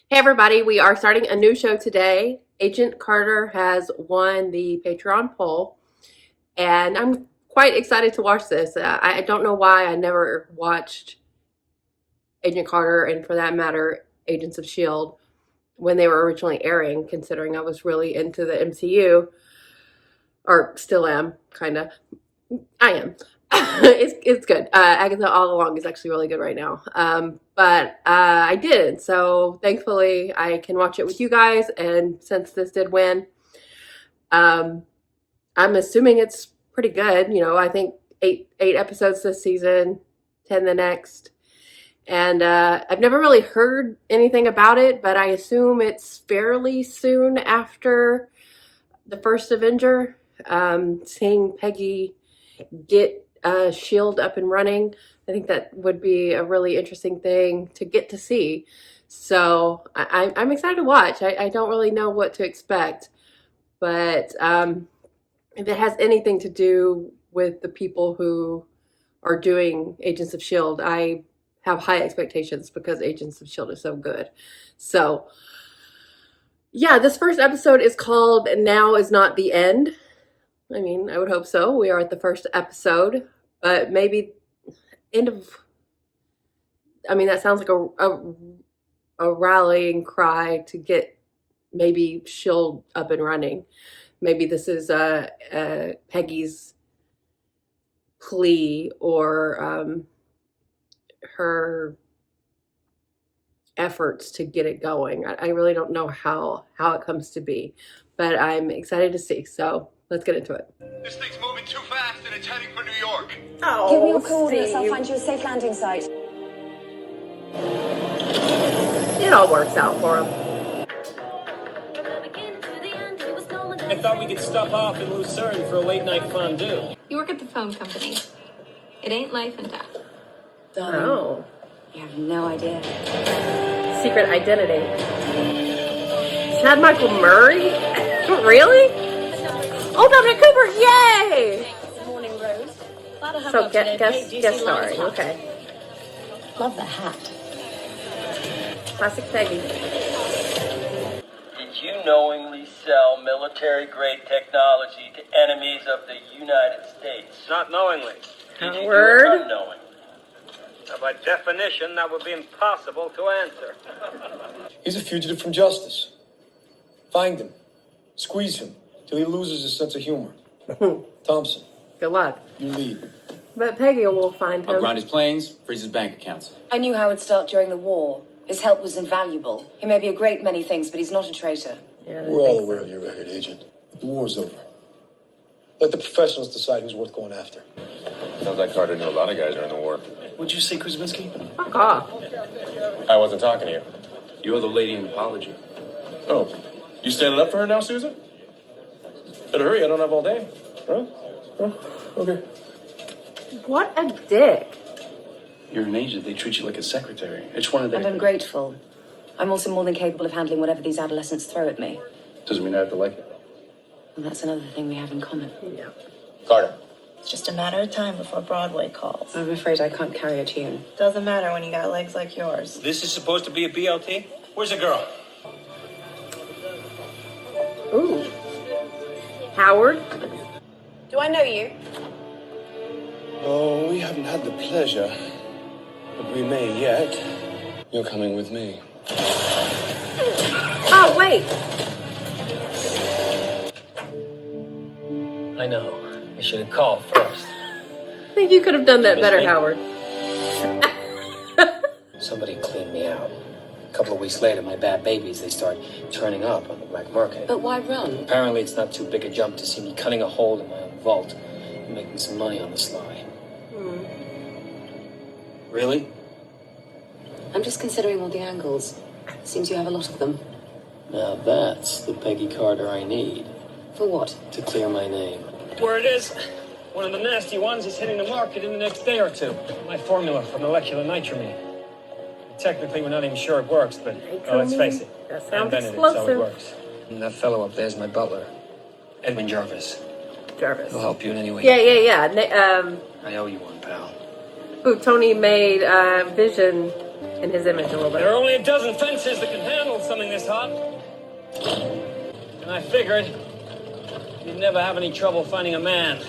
Hey everybody, we are starting a new show today. Agent Carter has won the Patreon poll, and I'm quite excited to watch this. I don't know why I never watched Agent Carter, and for that matter, Agents of S.H.I.E.L.D. when they were originally airing, considering I was really into the MCU, or still am, kind of. I am. It's good. Agatha All Along is actually really good right now. But I did. So thankfully I can watch it with you guys. And since this did win, um, I'm assuming it's pretty good. You know, I think eight episodes this season, 10 the next. And I've never really heard anything about it, but I assume it's fairly soon after the first Avenger. Seeing Peggy get Shield up and running, I think that would be a really interesting thing to get to see. So I'm excited to watch. I don't really know what to expect, but if it has anything to do with the people who are doing Agents of S.H.I.E.L.D., I have high expectations because Agents of S.H.I.E.L.D. is so good. So yeah, this first episode is called Now Is Not the End. I mean, I would hope so. We are at the first episode, but maybe end of. I mean, that sounds like a rallying cry to get maybe Shield up and running. Maybe this is Peggy's plea or her efforts to get it going. I really don't know how it comes to be, but I'm excited to see. So let's get into it. This thing's moving too fast and it's heading for New York. Oh, Give me your coordinates. Steve. I'll find you a safe landing site. It all works out for him. I thought we could stop off in Lucerne for a late night fondue. You work at the phone company. It ain't life and death. Oh, You have no idea. secret identity. Chad Michael Murray? Really? Oh, Dominic Cooper! Yay! Morning, Rose. Glad to have So guest starring. Okay. Love the hat. Classic Peggy. Did you knowingly sell military-grade technology to enemies of the United States? Not knowingly. Did you do Howard? it unknowingly? Now, by definition, that would be impossible to answer. He's a fugitive from justice. Find him. Squeeze him till he loses his sense of humor. Thompson, Good luck. you lead. But Peggy will find I'll him. grind his planes, freeze his bank accounts. I knew Howard Stark during the war. His help was invaluable. He may be a great many things, but he's not a traitor. Yeah, We're all aware of your record, Agent. The war's over. Let the professionals decide who's worth going after. Sounds like Carter knew a lot of guys during the war. What'd you say, Kuzminski? Fuck off. I wasn't talking to you. You owe the lady an apology. Oh, you standing up for her now, Susan? Better hurry, I don't have all day. Huh? Okay. What a dick. You're an agent. They treat you like a secretary. It's one of And ungrateful. I'm also more than capable of handling whatever these adolescents throw at me. Doesn't mean I have to like it. And that's another thing we have in common. Yeah. Carter. It's just a matter of time before Broadway calls. I'm afraid I can't carry a tune. Doesn't matter when you got legs like yours. This is supposed to be a BLT? Where's the girl? Ooh. Howard? Do I know you? Oh, we haven't had the pleasure, but we may yet. You're coming with me. Oh, wait. I know. I should have called first. I think you could have done that better, Howard. Somebody cleaned me out. A couple of weeks later, my bad babies, they start turning up on the black market. But why run? Apparently, it's not too big a jump to see me cutting a hole in my own vault and making some money on the sly. Really? I'm just considering all the angles. Seems you have a lot of them. Now that's the Peggy Carter I need For what? to clear my name. Word is, one of the nasty ones is hitting the market in the next day or two. My formula for molecular nitramine. Technically, we're not even sure it works, but well, let's face it. That I sounds invented it, so it explosive. works. And that fellow up there's my butler, Edwin Jarvis. Jarvis. He'll help you in any way. Yeah. I owe you one, pal. Ooh, Tony made Vision in his image a little There are bit. only a dozen fences that can handle something this hot. And I figured you'd never have any trouble finding a man.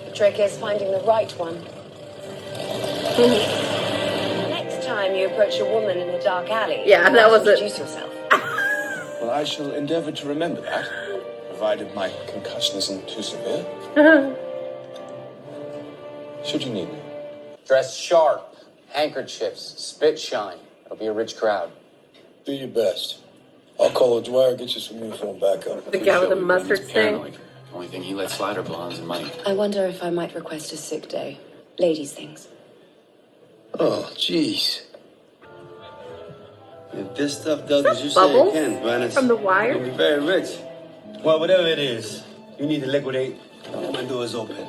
The trick is finding the right one. Next time you approach a woman in a dark alley, Yeah, that was it. introduce yourself. Well, I shall endeavor to remember that, provided my concussion isn't too severe. Should you need me? Dress sharp, handkerchiefs, spit shine. It'll be a rich crowd. Do your best. I'll call O'Dwyer, get you some uniform backup. The guy with the Sure, mustard he's stain. paranoid. Only thing he lets slide are blondes and money. I wonder if I might request a sick day. Ladies' things. Oh, jeez. If this stuff does Is as that you say it Bubbles can, Venice, from The Wire? you'll be very rich. Well, whatever it is, you need to liquidate. My door is open.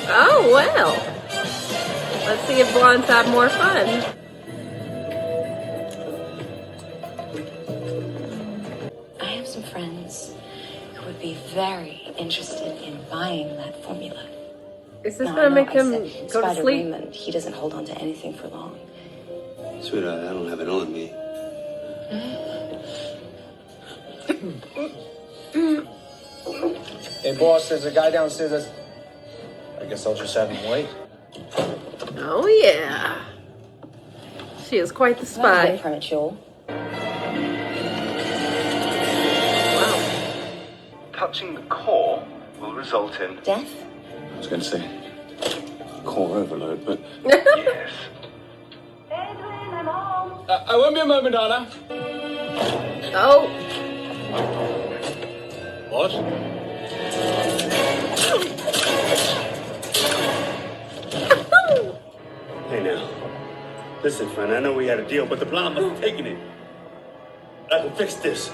Oh, well. Let's see if blondes have more fun. I have some friends who would be very interested in buying that formula. Is this Now, gonna I know make I him said go to Spider sleep? Raymond, he doesn't hold on to anything for long. Sweetheart, I don't have it on me. Hey, boss, there's a guy downstairs that's... I guess I'll just have him wait. Oh, yeah. She is quite the That's a bit spy. premature. Wow. Touching the core will result in... Death? I was going to say core overload, but Yes. I won't be a moment, Anna. Oh. What? Hey, now. Listen, friend, I know we had a deal, but the blonde must have taken it. I can fix this.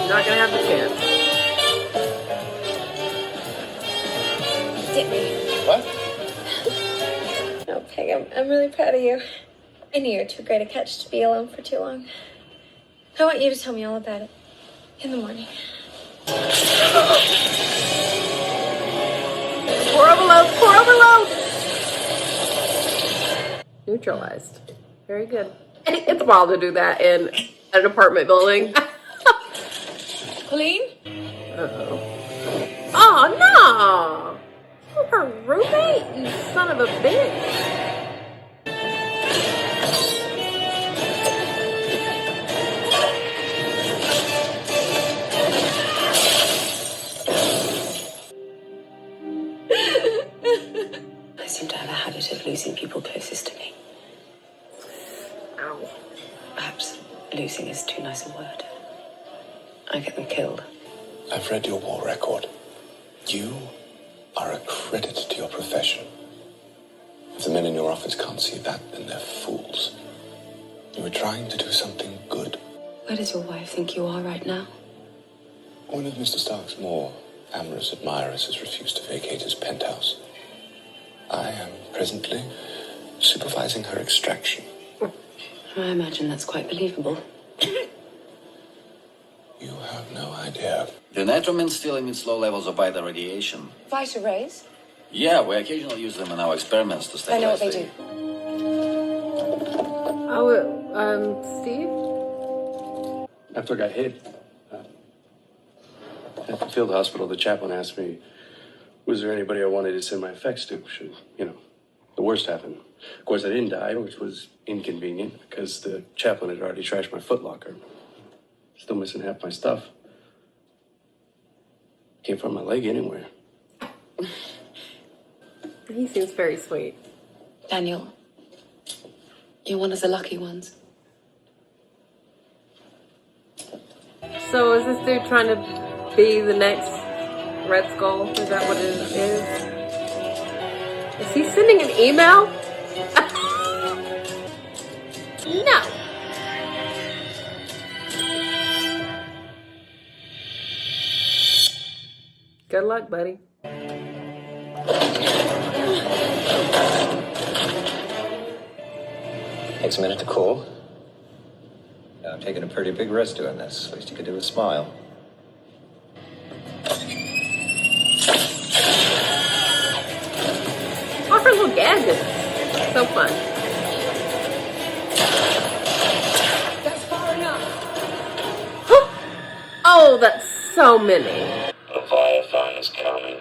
Not gonna have the chance. Dip me. What? No, Peg, I'm really proud of you. I knew you were too great a catch to be alone for too long. I want you to tell me all about it in the morning. Core overload! Core overload! Neutralized. Very good. It's wild to do that in an apartment building. Colleen? Uh-oh. Oh, no! Oh, her roommate? You son of a bitch. I seem to have a habit of losing people closest to me. Ow. Perhaps losing is too nice a word. I get them killed. I've read your war record. You are a credit to your profession. If the men in your office can't see that, then they're fools. You were trying to do something good. Where does your wife think you are right now? One of Mr. Stark's more amorous admirers has refused to vacate his penthouse. I am presently supervising her extraction. I imagine that's quite believable. You have no idea. The nitromin still emits low levels of vital radiation. Vita rays? Yeah, we occasionally use them in our experiments to I know stabilize what they the... do. Oh, Steve? After I got hit, at the field hospital, the chaplain asked me, was there anybody I wanted to send my effects to? Should, the worst happened. Of course, I didn't die, which was inconvenient because the chaplain had already trashed my footlocker. Still missing half my stuff. Can't find my leg anywhere. He seems very sweet. Daniel, you're one of the lucky ones. So is this dude trying to be the next Red Skull? Is that what it is? Is he sending an email? No. Good luck, buddy. Takes a minute to cool. I'm taking a pretty big risk doing this. Least you could do is smile. Oh, her little gadgets. So fun. Oh, that's so many. Leviathan is coming.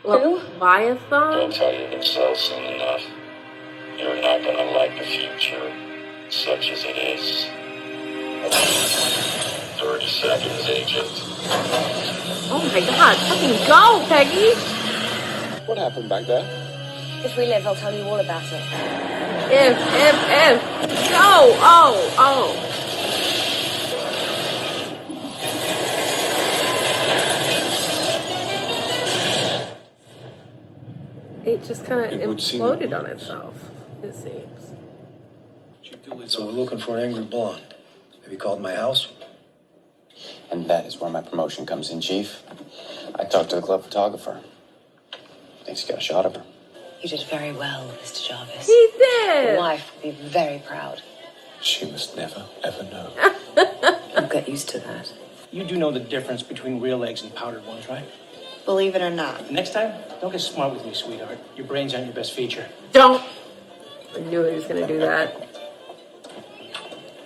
Leviathan? They'll tell you themselves soon enough. You're not gonna like the future, such as it is. 30 seconds, Agent. Oh my god, fucking go, Peggy! What happened back there? If we live, I'll tell you all about it. If. Go! Oh. It just kind of It would seem- imploded on itself, it seems. So we're looking for an angry blonde. Have you called my house? And that is where my promotion comes in, Chief. I talked to the club photographer. Thinks he got a shot of her. You did very well, Mr. Jarvis. He did! Your wife will be very proud. She must never, ever know. I'll get used to that. You do know the difference between real eggs and powdered ones, right? Believe it or not. Next time, don't get smart with me, sweetheart. Your brains aren't your best feature. Don't! I knew he was gonna do that.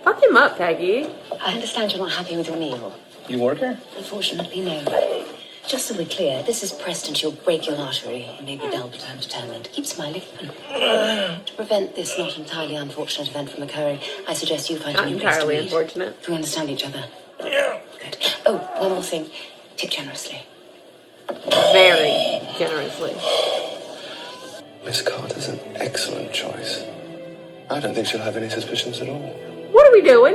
Fuck him up, Peggy. I understand you're not happy with your meal. You work here? Unfortunately, no. Just so we're clear, this is Preston. She'll break your artery and maybe dull, but I'm determined. Keep smiling. To prevent this not entirely unfortunate event from occurring, I suggest you find Not a new place to entirely meet. unfortunate. Do we understand each other? Yeah. Good. Oh, one more thing. Tip generously. Very generously. Miss Carter's an excellent choice. I don't think she'll have any suspicions at all. What are we doing?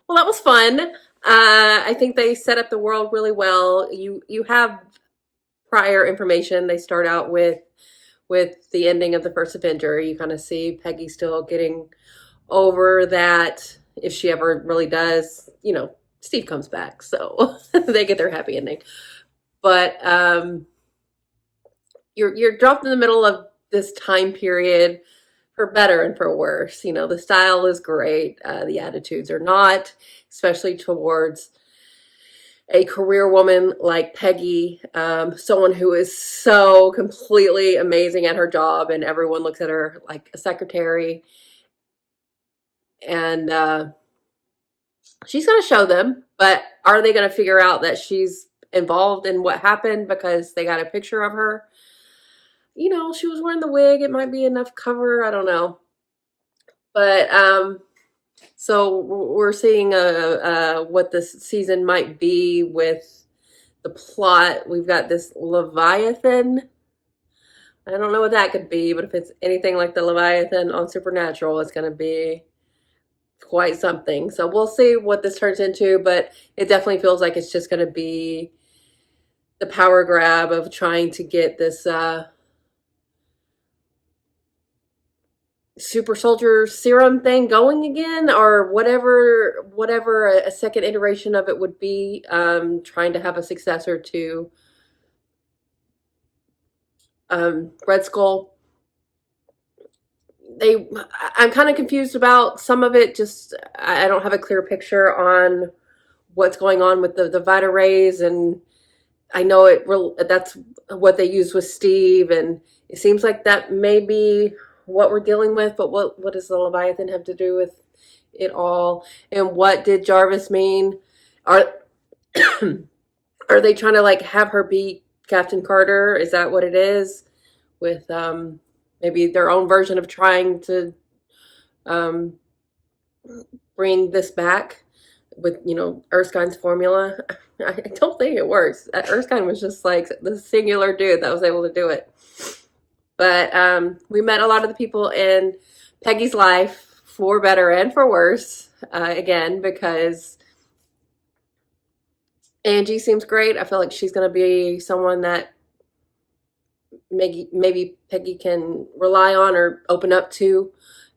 Well, that was fun. I think they set up the world really well. You have prior information. They start out with the ending of the first Avenger. You kind of see Peggy still getting over that. If she ever really does, Steve comes back, so they get their happy ending. But you're dropped in the middle of this time period, for better and for worse. The style is great. The attitudes are not, especially towards a career woman like Peggy, someone who is so completely amazing at her job, and everyone looks at her like a secretary. And she's going to show them, but are they going to figure out that she's involved in what happened because they got a picture of her? She was wearing the wig. It might be enough cover. I don't know. But so we're seeing what this season might be with the plot. We've got this Leviathan. I don't know what that could be, but if it's anything like the Leviathan on Supernatural, it's going to be quite something. So we'll see what this turns into, but it definitely feels like it's just going to be the power grab of trying to get this super soldier serum thing going again, or whatever a second iteration of it would be, trying to have a successor to Red Skull. I'm kind of confused about some of it. Just I don't have a clear picture on what's going on with the Vita rays, and I know that's what they used with Steve, and it seems like that may be what we're dealing with, but what does the Leviathan have to do with it all? And what did Jarvis mean? Are they trying to have her be Captain Carter? Is that what it is? With maybe their own version of trying to bring this back with Erskine's formula. I don't think it works. Erskine was just like the singular dude that was able to do it. But we met a lot of the people in Peggy's life, for better and for worse, again, because Angie seems great. I feel like she's going to be someone that maybe Peggy can rely on or open up to.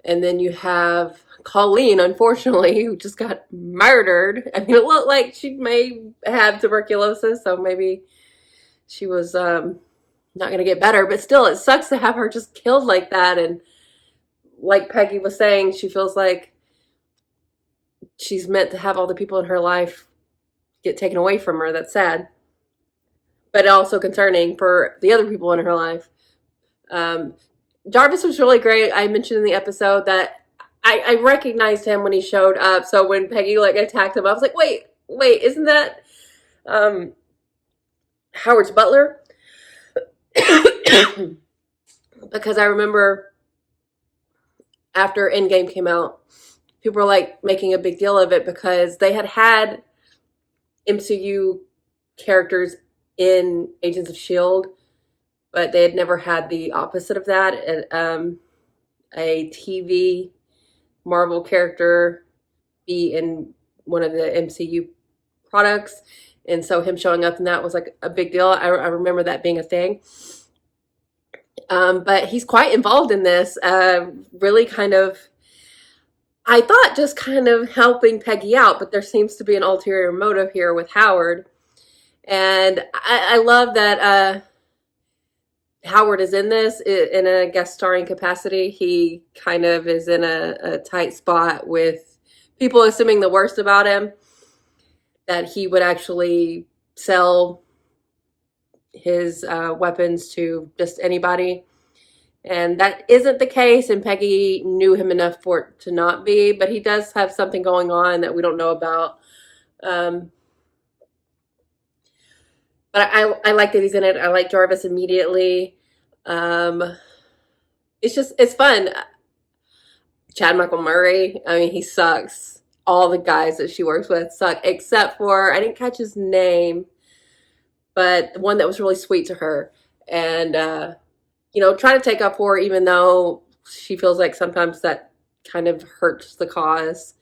And then you have Colleen, unfortunately, who just got murdered. I mean, it looked like she may have tuberculosis, so maybe she was not going to get better, but still, it sucks to have her just killed like that. And like Peggy was saying, she feels like she's meant to have all the people in her life get taken away from her. That's sad, but also concerning for the other people in her life. Jarvis was really great. I mentioned in the episode that I recognized him when he showed up. So when Peggy attacked him, I was like, wait, isn't that Howard's butler. Because I remember after Endgame came out, people were like making a big deal of it because they had MCU characters in Agents of S.H.I.E.L.D., but they had never had the opposite of that. A TV Marvel character be in one of the MCU products. And so him showing up in that was like a big deal. I remember that being a thing. But he's quite involved in this, really kind of, I thought just kind of helping Peggy out, but there seems to be an ulterior motive here with Howard. And I love that Howard is in this in a guest starring capacity. He kind of is in a tight spot with people assuming the worst about him, that he would actually sell his weapons to just anybody. And that isn't the case, and Peggy knew him enough for it to not be, but he does have something going on that we don't know about. But I like that he's in it. I like Jarvis immediately. It's fun. Chad Michael Murray, I mean, he sucks. All the guys that she works with suck, except for, I didn't catch his name, but the one that was really sweet to her. And, trying to take up for her, even though she feels like sometimes that kind of hurts the cause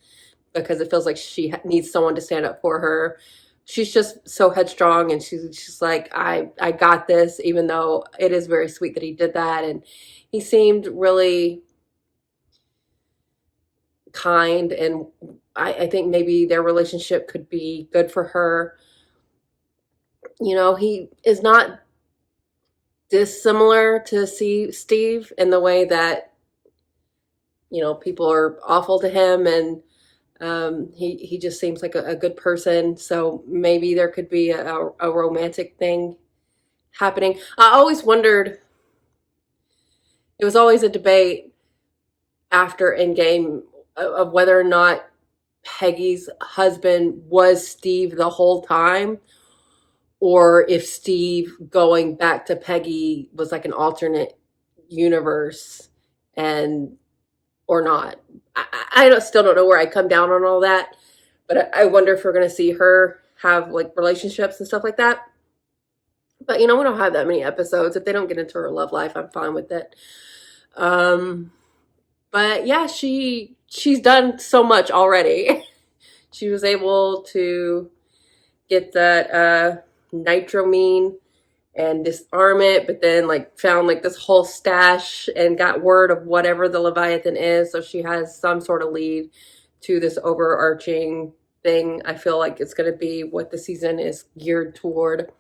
because it feels like she needs someone to stand up for her. She's just so headstrong, and she's like, I got this, even though it is very sweet that he did that. And he seemed really kind, and I think maybe their relationship could be good for her. He is not dissimilar to Steve in the way that, people are awful to him, and he just seems like a good person. So maybe there could be a romantic thing happening. I always wondered, it was always a debate after Endgame of whether or not Peggy's husband was Steve the whole time, or if Steve going back to Peggy was like an alternate universe or not. I still don't know where I come down on all that, but I wonder if we're going to see her have like relationships and stuff like that. But we don't have that many episodes. If they don't get into her love life, I'm fine with it. But yeah, she's done so much already. She was able to get that nitramine and disarm it, but then found this whole stash and got word of whatever the Leviathan is. So she has some sort of lead to this overarching thing. I feel like it's going to be what the season is geared toward.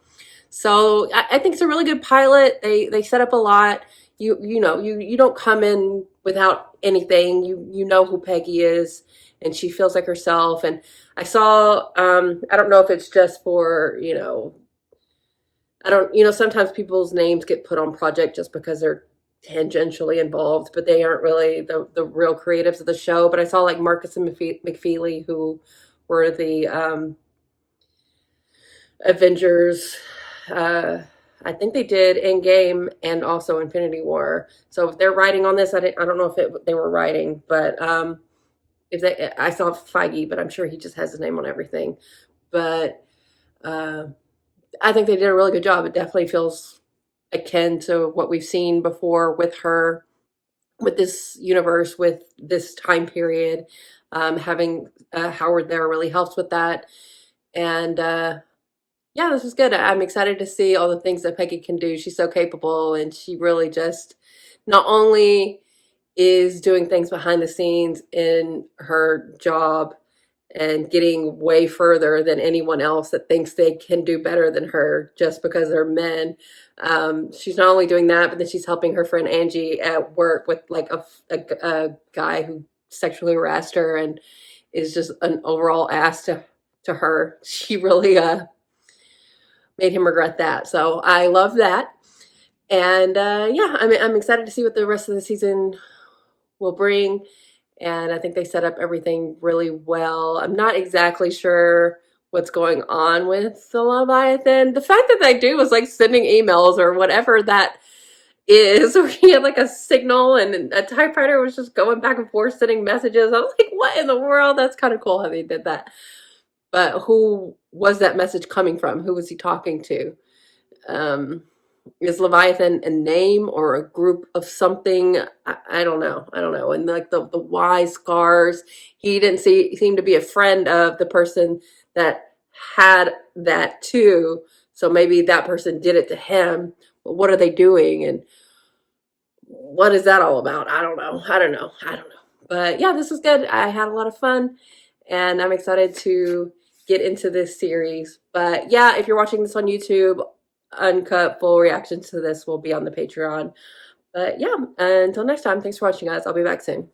So I think it's a really good pilot. They set up a lot. You don't come in without anything. You know who Peggy is, and she feels like herself. And I saw, I don't know if it's just for, sometimes people's names get put on project just because they're tangentially involved, but they aren't really the real creatives of the show. But I saw Marcus and McFeely, who were the Avengers. I think they did Endgame and also Infinity War. So if they're writing on this, I don't know if they were writing, but I saw Feige, but I'm sure he just has his name on everything. But I think they did a really good job. It definitely feels akin to what we've seen before with her, with this universe, with this time period. Having Howard there really helps with that. And yeah, this was good. I'm excited to see all the things that Peggy can do. She's so capable, and she really just not only is doing things behind the scenes in her job and getting way further than anyone else that thinks they can do better than her just because they're men. She's not only doing that, but then she's helping her friend Angie at work with a guy who sexually harassed her and is just an overall ass to her. She really made him regret that. So I love that. And yeah, I'm excited to see what the rest of the season will bring. And I think they set up everything really well. I'm not exactly sure what's going on with the Leviathan. The fact that they do was like sending emails or whatever that is, where he had like a signal and a typewriter was just going back and forth sending messages. I was like, what in the world? That's kind of cool how they did that. But who was that message coming from? Who was he talking to? Is Leviathan a name or a group of something? I don't know. I don't know. And like the Y scars, he didn't seem to be a friend of the person that had that too. So maybe that person did it to him. But what are they doing? And what is that all about? I don't know. I don't know. But yeah, this was good. I had a lot of fun, and I'm excited to get into this series. But yeah, if you're watching this on YouTube, uncut full reactions to this will be on the Patreon. But yeah, until next time, thanks for watching, guys. I'll be back soon.